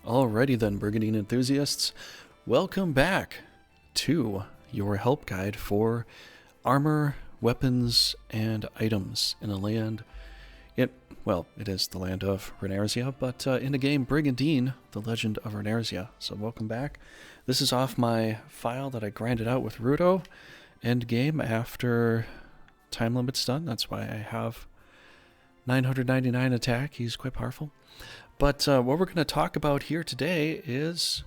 Alrighty then, Brigandine enthusiasts, welcome back to your help guide for armor, weapons, and items in the land. It is the land of Runersia, but in the game Brigandine, the Legend of Runersia. So welcome back. This is off my file that I grinded out with Rudo end game after time limit's done. That's why I have 999 attack. He's quite powerful. But what we're going to talk about here today is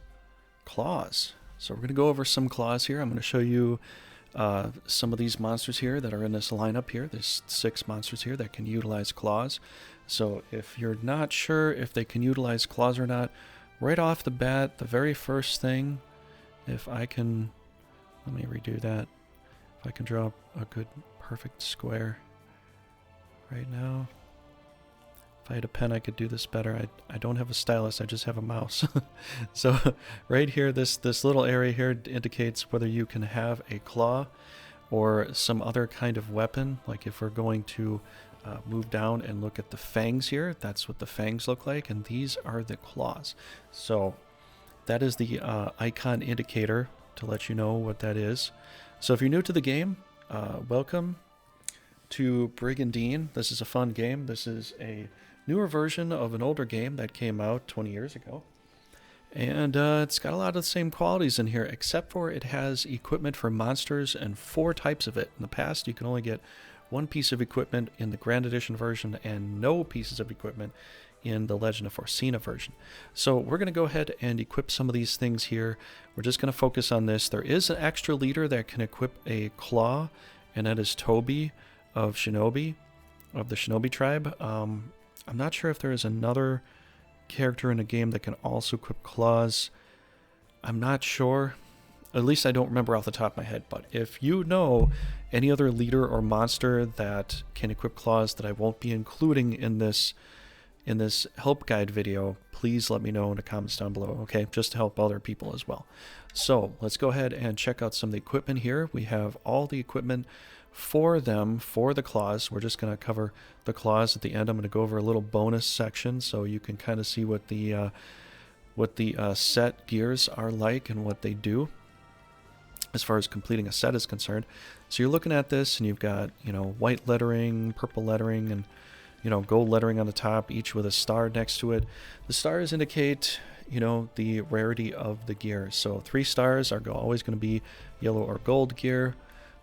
claws. So we're going to go over some claws here. I'm going to show you some of these monsters here that are in this lineup here. There's 6 monsters here that can utilize claws. So if you're not sure if they can utilize claws or not, right off the bat, the very first thing, if I can, let me redo that. If I can draw a good perfect square right now. If I had a pen, I could do this better. I don't have a stylus, I just have a mouse. So right here, this little area here indicates whether you can have a claw or some other kind of weapon. Like if we're going to move down and look at the fangs here, that's what the fangs look like, and these are the claws. So that is the icon indicator to let you know what that is. So if you're new to the game, welcome to Brigandine. This is a fun game. This is a newer version of an older game that came out 20 years ago. And it's got a lot of the same qualities in here, except for it has equipment for monsters and 4 types of it. In the past, you can only get 1 piece of equipment in the Grand Edition version and no pieces of equipment in the Legend of Runersia version. So we're going to go ahead and equip some of these things here. We're just going to focus on this. There is an extra leader that can equip a claw, and that is TOBY of Shinobi, of the Shinobi tribe. I'm not sure if there is another character in the game that can also equip claws. I'm not sure. At least I don't remember off the top of my head. But if you know any other leader or monster that can equip claws that I won't be including in this help guide video, please let me know in the comments down below, okay? Just to help other people as well. So let's go ahead and check out some of the equipment here. We have all the equipment for them, for the claws. We're just going to cover the claws at the end. I'm going to go over a little bonus section so you can kind of see what the set gears are like and what they do as far as completing a set is concerned. So you're looking at this and you've got, white lettering, purple lettering, and gold lettering on the top, each with a star next to it. The stars indicate, the rarity of the gear. So 3 stars are always going to be yellow or gold gear.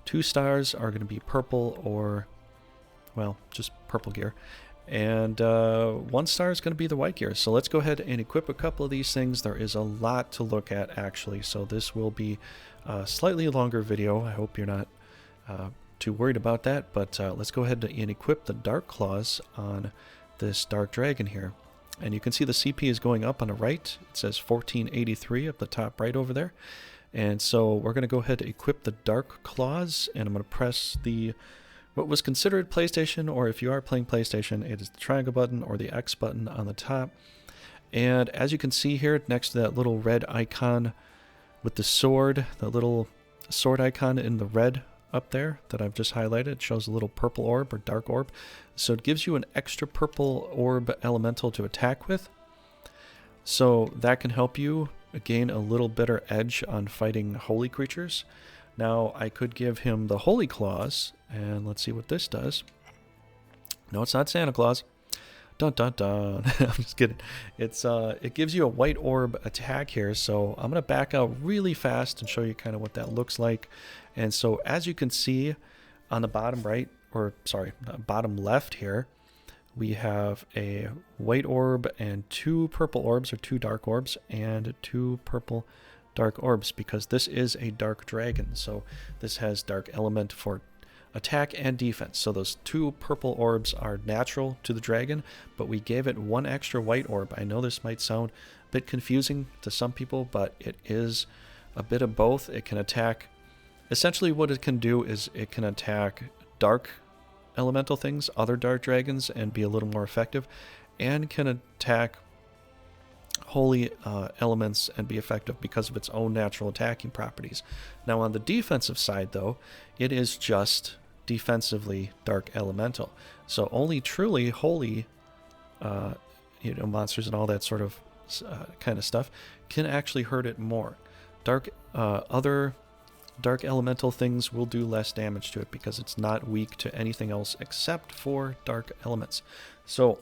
2 stars are going to be purple or, well, just purple gear. And 1 star is going to be the white gear. So let's go ahead and equip a couple of these things. There is a lot to look at, actually. So this will be a slightly longer video. I hope you're not too worried about that. But let's go ahead and equip the dark claws on this dark dragon here. And you can see the CP is going up on the right. It says 1483 up the top right over there. And so we're going to go ahead and equip the dark claws, and I'm going to press what was considered PlayStation, or if you are playing PlayStation, it is the triangle button or the X button on the top. And as you can see here, next to that little red icon with the sword, the little sword icon in the red up there that I've just highlighted, it shows a little purple orb or dark orb. So it gives you an extra purple orb elemental to attack with. So that can help you gain a little better edge on fighting holy creatures. Now I could give him the holy claws, and let's see what this does. No, it's not Santa Claus. Dun dun dun. I'm just kidding. It gives you a white orb attack here, so I'm gonna back out really fast and show you kind of what that looks like. And so as you can see on the bottom right, or sorry, bottom left here, we have a white orb and 2 purple orbs, or 2 dark orbs, and 2 purple dark orbs, because this is a dark dragon. So this has dark element for attack and defense. So those 2 purple orbs are natural to the dragon, but we gave it 1 extra white orb. I know this might sound a bit confusing to some people, but it is a bit of both. It can attack, essentially what it can do is it can attack dark elemental things, other dark dragons, and be a little more effective, and can attack holy elements and be effective because of its own natural attacking properties. Now on the defensive side though, it is just defensively dark elemental. So only truly holy monsters and all that sort of kind of stuff can actually hurt it more. Other dark elemental things will do less damage to it because it's not weak to anything else except for dark elements. So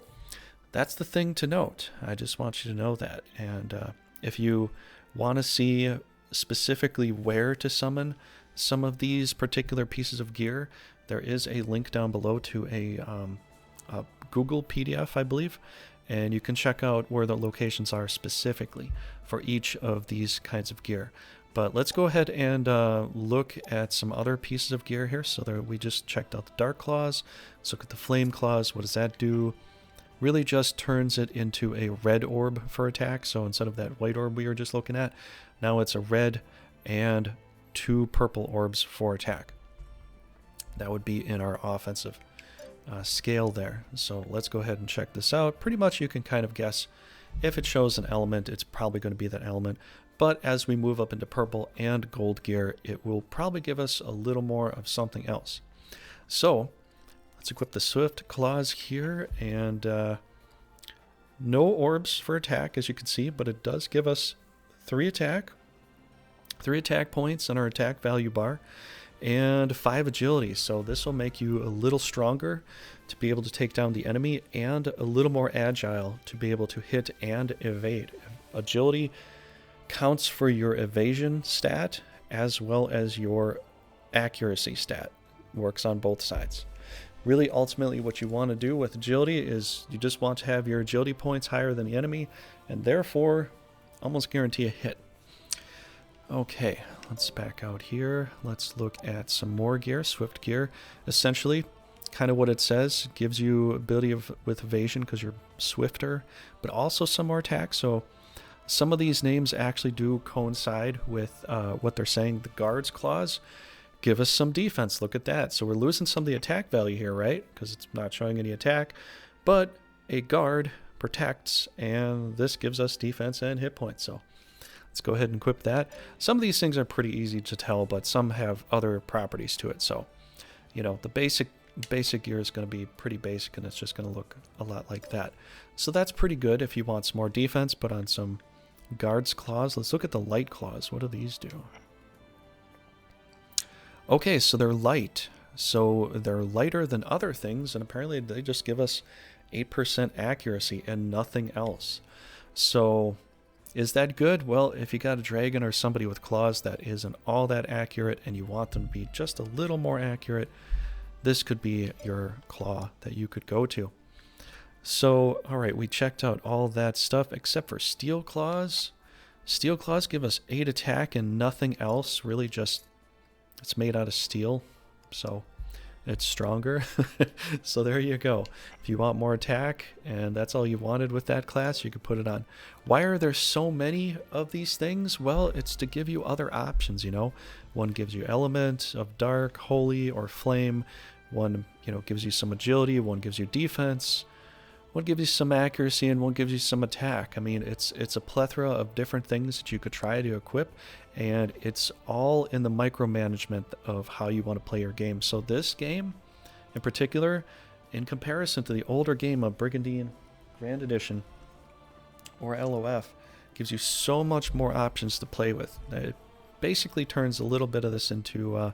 that's the thing to note. I just want you to know that. And if you want to see specifically where to summon some of these particular pieces of gear, there is a link down below to a Google PDF, I believe, and you can check out where the locations are specifically for each of these kinds of gear. But let's go ahead and look at some other pieces of gear here. So there, we just checked out the Dark Claws. Let's look at the Flame Claws. What does that do? Really just turns it into a red orb for attack. So instead of that white orb we were just looking at, now it's a red and 2 purple orbs for attack. That would be in our offensive scale there. So let's go ahead and check this out. Pretty much you can kind of guess if it shows an element, it's probably going to be that element. But as we move up into purple and gold gear, it will probably give us a little more of something else. So let's equip the Swift Claws here, and no orbs for attack, as you can see, but it does give us 3 attack points on our attack value bar, and 5 agility. So this will make you a little stronger to be able to take down the enemy, and a little more agile to be able to hit and evade. Agility counts for your evasion stat as well as your accuracy stat. Works on both sides. Really, ultimately, what you want to do with agility is you just want to have your agility points higher than the enemy, and therefore almost guarantee a hit. Okay, let's back out here. Let's look at some more gear. Swift gear, essentially, kind of what it says, gives you ability with evasion because you're swifter, but also some more attack. So some of these names actually do coincide with what they're saying. The Guard's Claws give us some defense. Look at that. So we're losing some of the attack value here, right? Because it's not showing any attack. But a guard protects, and this gives us defense and hit points. So let's go ahead and equip that. Some of these things are pretty easy to tell, but some have other properties to it. So, you know, the basic gear is going to be pretty basic, and it's just going to look a lot like that. So that's pretty good if you want some more defense, but on some Guard's Claws. Let's look at the Light Claws. What do these do? Okay, so they're light. So they're lighter than other things, and apparently they just give us 8% accuracy and nothing else. So is that good? Well, if you got a dragon or somebody with claws that isn't all that accurate and you want them to be just a little more accurate, this could be your claw that you could go to. So, all right, we checked out all that stuff except for Steel Claws. Steel Claws give us 8 attack and nothing else. Really just, it's made out of steel, so it's stronger. So there you go. If you want more attack and that's all you wanted with that class, you could put it on. Why are there so many of these things? Well, it's to give you other options, you know. One gives you element of dark, holy, or flame. One, you know, gives you some agility. One gives you defense. One gives you some accuracy, and one gives you some attack. I mean, it's a plethora of different things that you could try to equip, and it's all in the micromanagement of how you want to play your game. So this game, in particular, in comparison to the older game of Brigandine Grand Edition or LOF, gives you so much more options to play with. It basically turns a little bit of this into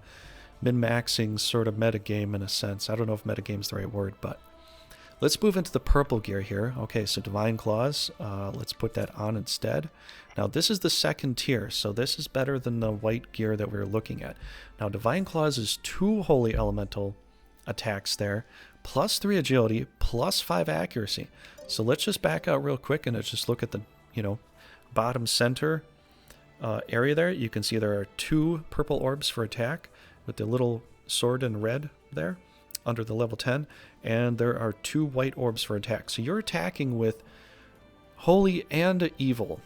min-maxing sort of metagame in a sense. I don't know if metagame is the right word, but let's move into the purple gear here. Okay, so Divine Claws, let's put that on instead. Now this is the second tier, so this is better than the white gear that we were looking at. Now Divine Claws is 2 holy elemental attacks there, plus 3 agility, plus 5 accuracy. So let's just back out real quick and let's just look at the, you know, bottom center area there. You can see there are 2 purple orbs for attack with the little sword in red there under the level 10, and there are 2 white orbs for attack. So you're attacking with holy and evil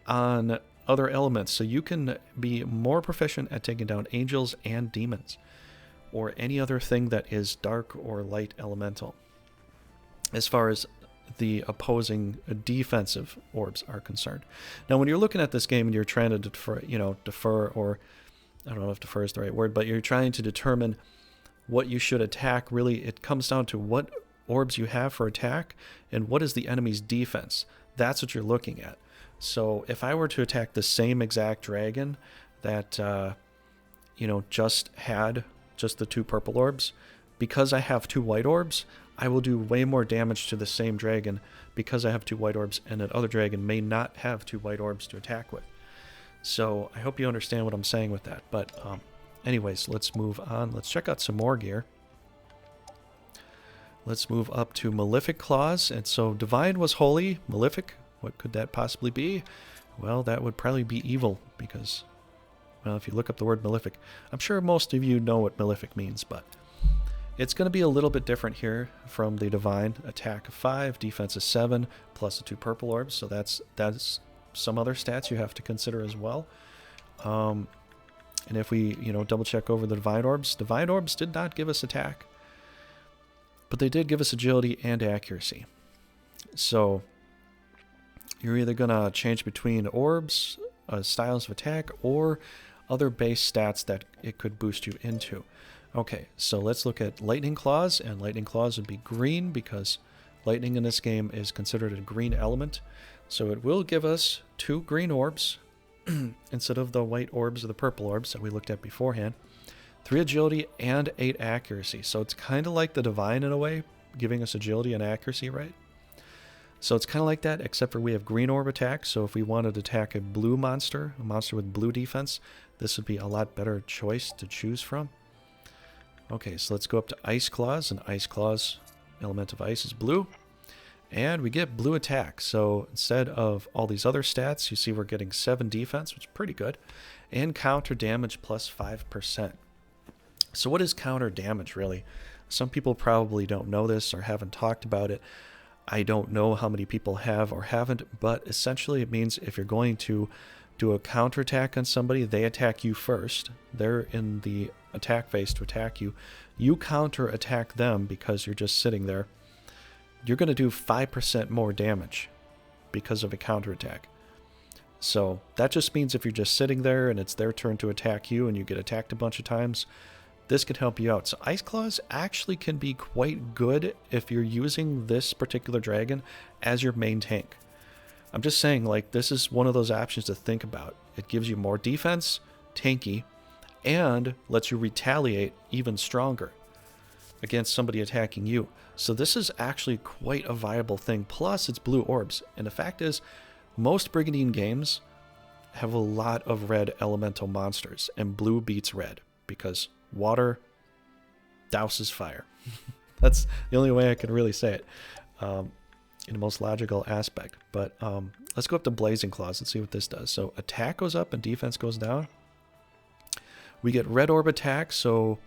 on other elements, so you can be more proficient at taking down angels and demons or any other thing that is dark or light elemental as far as the opposing defensive orbs are concerned. Now when you're looking at this game and you're trying to defer, or I don't know if defer is the right word, but you're trying to determine what you should attack, really it comes down to what orbs you have for attack and what is the enemy's defense. That's what you're looking at. So if I were to attack the same exact dragon that, just had just the 2 purple orbs, because I have 2 white orbs, I will do way more damage to the same dragon because I have 2 white orbs, and that other dragon may not have 2 white orbs to attack with. So I hope you understand what I'm saying with that. But anyways, let's move on. Let's check out some more gear. Let's move up to Malefic Claws. And so Divine was holy. Malefic, what could that possibly be? Well, that would probably be evil because, well, if you look up the word Malefic, I'm sure most of you know what Malefic means, but it's going to be a little bit different here from the Divine. Attack of 5, defense of 7, plus the 2 purple orbs. So that's some other stats you have to consider as well. And if we, double check over the Divine Orbs did not give us attack, but they did give us agility and accuracy. So you're either going to change between orbs, styles of attack, or other base stats that it could boost you into. Okay, so let's look at Lightning Claws, and Lightning Claws would be green because lightning in this game is considered a green element. So it will give us 2 green orbs instead of the white orbs or the purple orbs that we looked at beforehand. 3 agility and 8 accuracy. So it's kind of like the Divine in a way, giving us agility and accuracy, right? So it's kind of like that, except for we have green orb attack. So if we wanted to attack a blue monster, a monster with blue defense, this would be a lot better choice to choose from. Okay, so let's go up to Ice Claws, and Ice Claws, element of ice is blue. And we get blue attack. So instead of all these other stats, you see we're getting 7 defense, which is pretty good, and counter damage plus 5%. So what is counter damage, really? Some people probably don't know this or haven't talked about it. I don't know how many people have or haven't, but essentially it means if you're going to do a counterattack on somebody, they attack you first. They're in the attack phase to attack you. You counterattack them because you're just sitting there. You're going to do 5% more damage because of a counterattack. So that just means if you're just sitting there and it's their turn to attack you and you get attacked a bunch of times, this could help you out. So Ice Claws actually can be quite good if you're using this particular dragon as your main tank. I'm just saying, like, this is one of those options to think about. It gives you more defense, tanky, and lets you retaliate even stronger against somebody attacking you. So this is actually quite a viable thing. Plus, it's blue orbs. And the fact is, most Brigandine games have a lot of red elemental monsters, and blue beats red because water douses fire. That's the only way I can really say it in the most logical aspect. But let's go up to Blazing Claws and see what this does. So attack goes up and defense goes down. We get red orb attack, so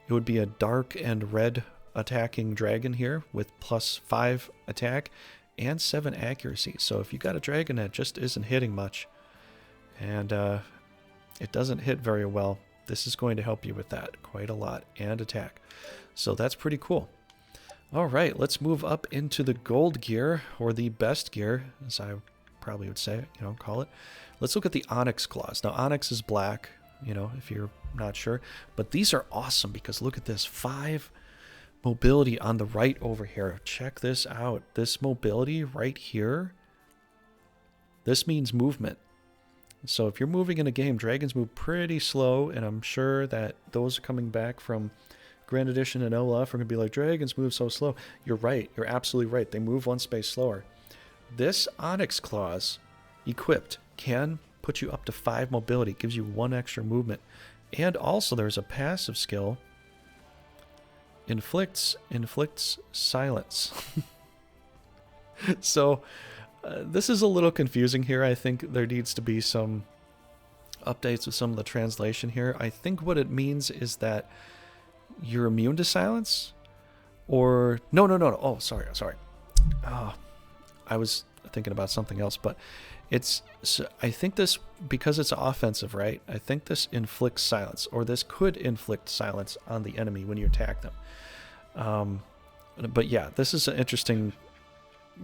it would be a dark and red attacking dragon here with plus 5 attack and 7 accuracy. So if you got a dragon that just isn't hitting much and it doesn't hit very well, this is going to help you with that quite a lot, and attack. So that's pretty cool. All right, let's move up into the gold gear, or the best gear, as I probably would say, call it. Let's look at the Onyx Claws. Now, Onyx is black, if you're not sure. But these are awesome because look at this, 5 mobility on the right over here. Check this out. This mobility right here, this means movement. So if you're moving in a game, dragons move pretty slow, and I'm sure that those coming back from Grand Edition and LF are going to be like, dragons move so slow. You're right. You're absolutely right. They move 1 space slower. This Onyx Claws, equipped, can put you up to 5 mobility. Gives you 1 extra movement. And also there's a passive skill. Inflicts silence. So this is a little confusing here. I think there needs to be some updates with some of the translation here. I think what it means is that you're immune to silence, or no. Oh, sorry. Oh, I was thinking about something else, but I think this, because it's offensive, right? I think this inflicts silence, or this could inflict silence on the enemy when you attack them. But yeah, this is an interesting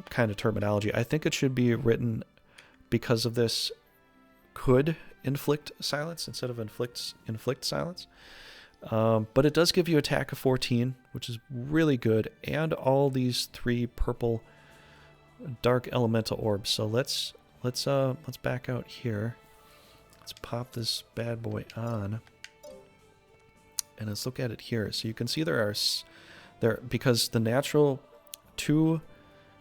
kind of terminology. I think it should be written because of this could inflict silence instead of inflict silence. But it does give you attack of 14, which is really good, and all these 3 purple dark elemental orbs. So let's back out here. Let's pop this bad boy on, and let's look at it here. So you can see because the natural 2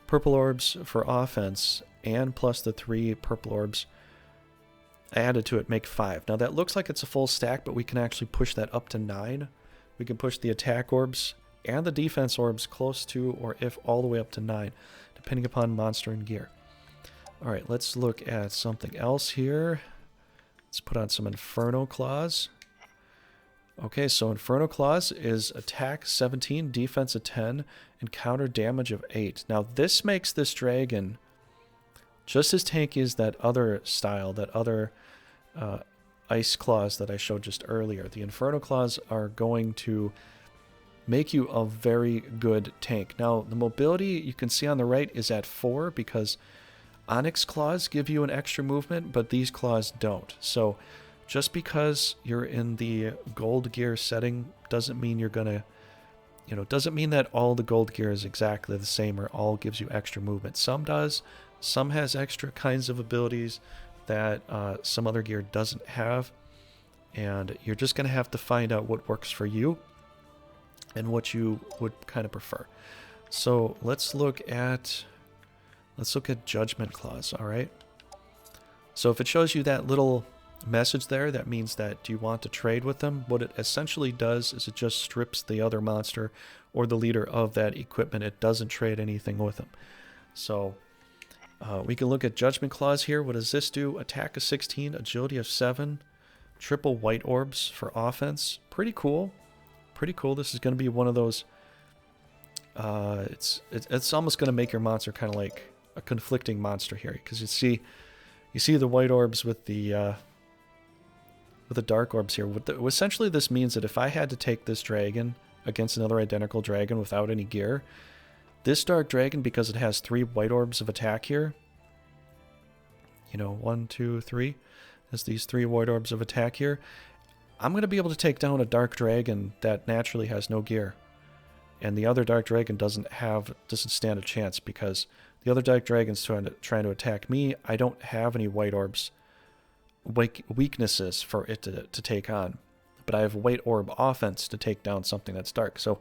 purple orbs for offense and plus the 3 purple orbs added to it make 5. Now that looks like it's a full stack, but we can actually push that up to 9. We can push the attack orbs and the defense orbs close to, or if all the way up to 9, depending upon monster and gear. Alright, let's look at something else here. Let's put on some Inferno Claws. Okay, so Inferno Claws is attack 17, defense of 10, and counter damage of 8. Now this makes this dragon just as tanky as that other style, that other ice claws that I showed just earlier. The Inferno Claws are going to make you a very good tank. Now the mobility you can see on the right is at 4 because Onyx Claws give you an extra movement, but these claws don't. So just because you're in the gold gear setting doesn't mean you're gonna, doesn't mean that all the gold gear is exactly the same or all gives you extra movement. Some does, some has extra kinds of abilities that some other gear doesn't have, and you're just gonna have to find out what works for you and what you would kind of prefer. So let's look at Judgment Claws. All right, so if it shows you that little message there, that means that do you want to trade with them. What it essentially does is it just strips the other monster or the leader of that equipment. It doesn't trade anything with them. So we can look at Judgment Claws here. What does this do? Attack of 16, agility of 7, triple white orbs for offense. Pretty cool. Pretty cool. This is going to be one of those it's almost going to make your monster kind of like a conflicting monster here, because you see the white orbs with the dark orbs here. Essentially this means that if I had to take this dragon against another identical dragon without any gear, this dark dragon, because it has 3 white orbs of attack here, 1, 2, 3, has these 3 white orbs of attack here, I'm going to be able to take down a dark dragon that naturally has no gear. And the other dark dragon doesn't stand a chance, because the other dark dragon's trying to attack me. I don't have any white orbs weaknesses for it to take on, but I have white orb offense to take down something that's dark. So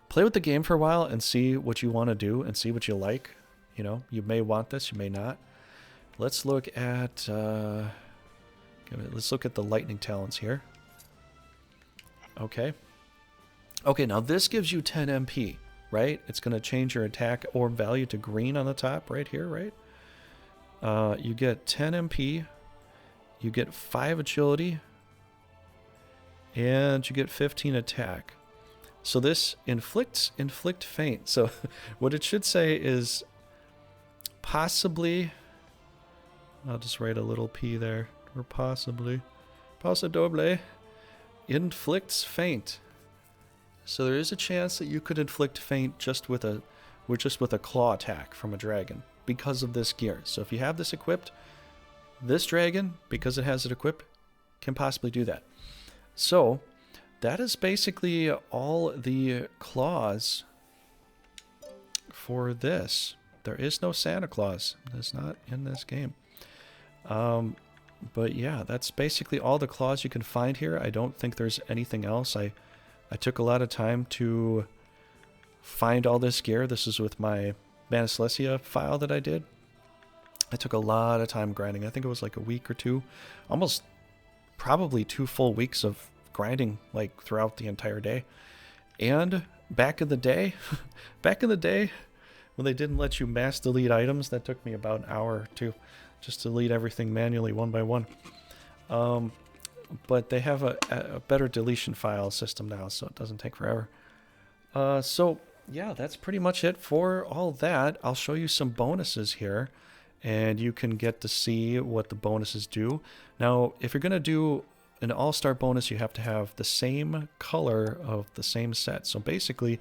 play with the game for a while and see what you want to do and see what you like. You may want this, you may not. Let's look at the lightning talons here. Okay, now this gives you 10 MP, right? It's going to change your attack orb value to green on the top right here, right? You get 10 MP, you get 5 agility, and you get 15 attack. So this inflict faint. So what it should say is possibly, I'll just write a little p there, or possibly inflicts faint. So there is a chance that you could inflict faint just with a claw attack from a dragon because of this gear. So if you have this equipped, this dragon, because it has it equipped, can possibly do that. So that is basically all the claws for this. There is no Santa Claus. That's not in this game. But yeah, that's basically all the claws you can find here. I don't think there's anything else. I took a lot of time to find all this gear. This is with my Mana Celestia file that I did. I took a lot of time grinding. I think it was like a week or 2. Almost probably 2 full weeks of grinding, like throughout the entire day. And back in the day when they didn't let you mass delete items, that took me about an hour or 2 just to delete everything manually one by one. But they have a better deletion file system now, so it doesn't take forever. So yeah, that's pretty much it for all that. I'll show you some bonuses here, and you can get to see what the bonuses do. Now, if you're going to do an all-star bonus, you have to have the same color of the same set. So basically,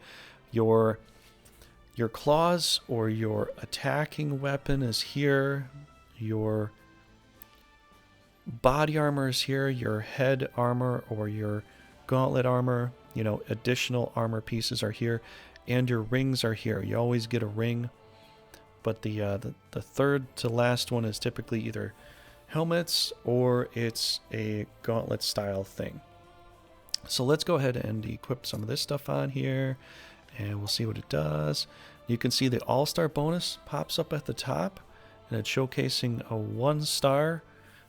your claws or your attacking weapon is here, your body armor is here, your head armor or your gauntlet armor, you know, additional armor pieces are here, and your rings are here. You always get a ring, but the third to last one is typically either helmets or it's a gauntlet style thing. So let's go ahead and equip some of this stuff on here, and we'll see what it does. You can see the all-star bonus pops up at the top, and it's showcasing a 1-star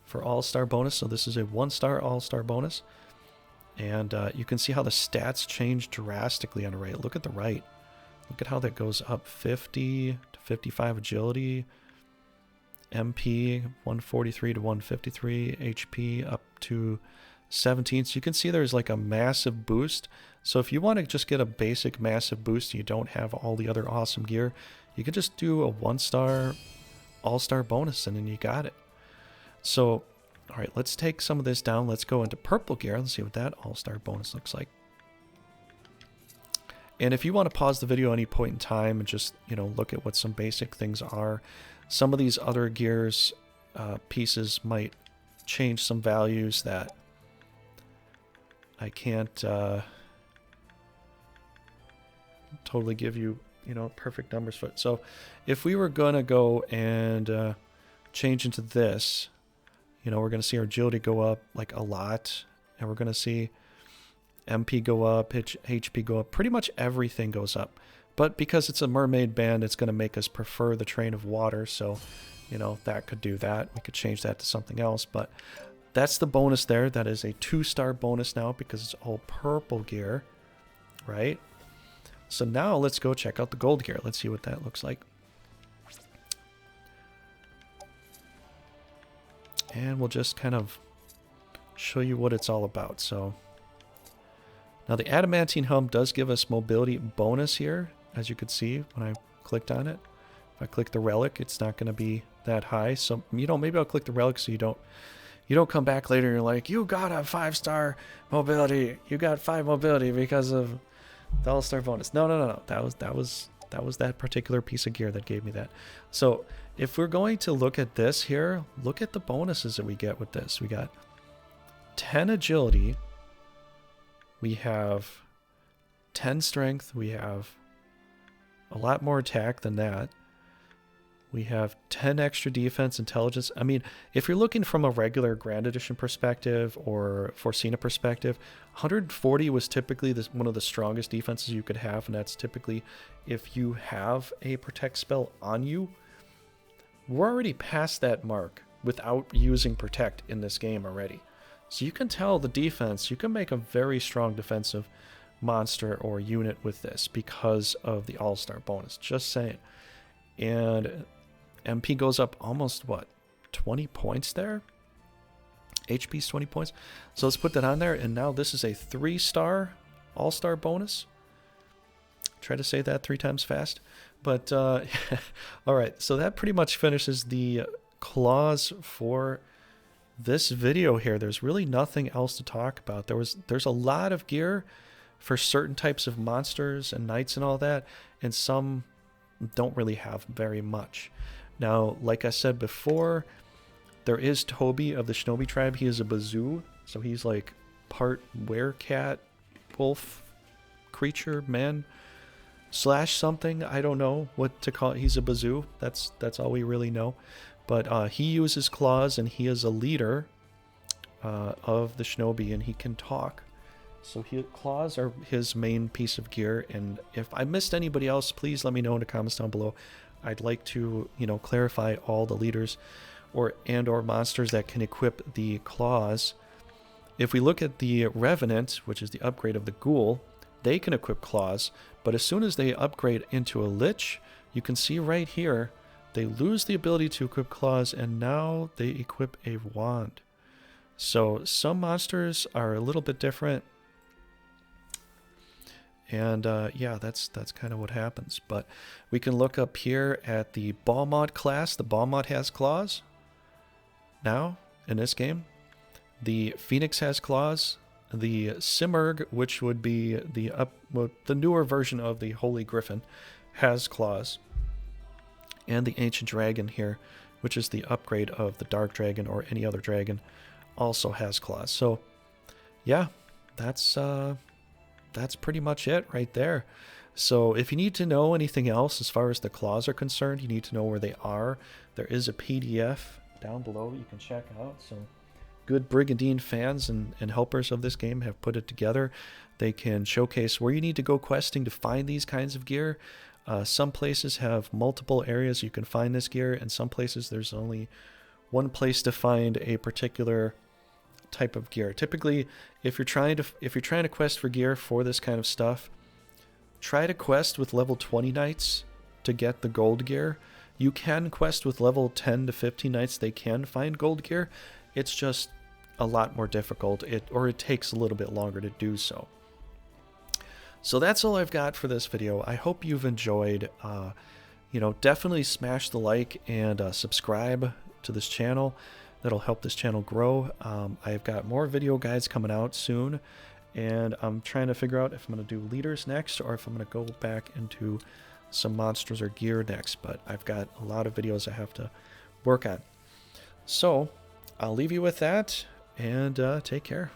for all-star bonus. So this is a 1-star all-star bonus. And you can see how the stats change drastically on the right. Look at the right. Look at how that goes up 50 to 55 agility, MP 143 to 153, HP up to 17. So you can see there's like a massive boost. So if you want to just get a basic massive boost, you don't have all the other awesome gear, you can just do a 1-star all-star bonus and then you got it. So all right, let's take some of this down. Let's go into purple gear. Let's see what that all-star bonus looks like. And if you want to pause the video at any point in time and just, you know, look at what some basic things are, some of these other gears pieces might change some values that I can't totally give you, you know, perfect numbers for it. So if we were going to go and change into this, you know, we're going to see our agility go up like a lot, and we're going to see MP go up, HP go up. Pretty much everything goes up. But because it's a mermaid band, it's going to make us prefer the train of water. So, you know, that could do that. We could change that to something else. But that's the bonus there. That is a 2-star bonus now because it's all purple gear, right? So now let's go check out the gold gear. Let's see what that looks like. And we'll just kind of show you what it's all about. So now the adamantine helm does give us mobility bonus here, as you could see when I clicked on it. If I click the relic, it's not going to be that high. So, you know, maybe I'll click the relic so you don't come back later and you're like, you got a 5-star mobility. You got 5 mobility because of the all-star bonus. No. That was that particular piece of gear that gave me that. So if we're going to look at this here, look at the bonuses that we get with this. We got 10 agility. We have 10 strength. We have a lot more attack than that. We have 10 extra defense, intelligence. I mean, if you're looking from a regular Grand Edition perspective or Forcina perspective, 140 was typically one of the strongest defenses you could have, and that's typically if you have a protect spell on you. We're already past that mark without using protect in this game already. So you can tell the defense, you can make a very strong defensive monster or unit with this because of the all-star bonus. Just saying. And MP goes up almost, what, 20 points there? HP's 20 points. So let's put that on there. And now this is a 3-star all-star bonus. Try to say that 3 times fast. But, all right. So that pretty much finishes the clause for this video here. There's really nothing else to talk about. There's a lot of gear for certain types of monsters and knights and all that. And some don't really have very much. Now, like I said before, there is TOBY of the Shinobi tribe. He is a bazoo, so he's like part werecat, wolf, creature, man, / something. I don't know what to call it. He's a bazoo. That's all we really know. But he uses claws, and he is a leader of the Shinobi, and he can talk. So claws are his main piece of gear, and if I missed anybody else, please let me know in the comments down below. I'd like to, you know, clarify all the leaders or monsters that can equip the claws. If we look at the Revenant, which is the upgrade of the Ghoul, they can equip claws, but as soon as they upgrade into a Lich, you can see right here, they lose the ability to equip claws, and now they equip a wand. So some monsters are a little bit different. And yeah, that's kind of what happens. But we can look up here at the Balmod class. The Balmod has claws now in this game. The Phoenix has claws. The Simurgh, which would be the newer version of the Holy Griffin, has claws. And the Ancient Dragon here, which is the upgrade of the Dark Dragon or any other dragon, also has claws. So yeah, that's pretty much it right there. So if you need to know anything else as far as the claws are concerned, you need to know where they are. There is a PDF down below you can check out. So good Brigandine fans and helpers of this game have put it together. They can showcase where you need to go questing to find these kinds of gear. Some places have multiple areas you can find this gear, and some places there's only one place to find a particular type of gear. Typically, if you're trying to quest for gear for this kind of stuff, try to quest with level 20 knights to get the gold gear. You can quest with level 10 to 15 knights. They can find gold gear. It's just a lot more difficult, it takes a little bit longer to do so. So that's all I've got for this video. I hope you've enjoyed. You know, definitely smash the like and subscribe to this channel. That'll help this channel grow. I've got more video guides coming out soon, and I'm trying to figure out if I'm going to do leaders next or if I'm going to go back into some monsters or gear next, but I've got a lot of videos I have to work on. So I'll leave you with that, and take care.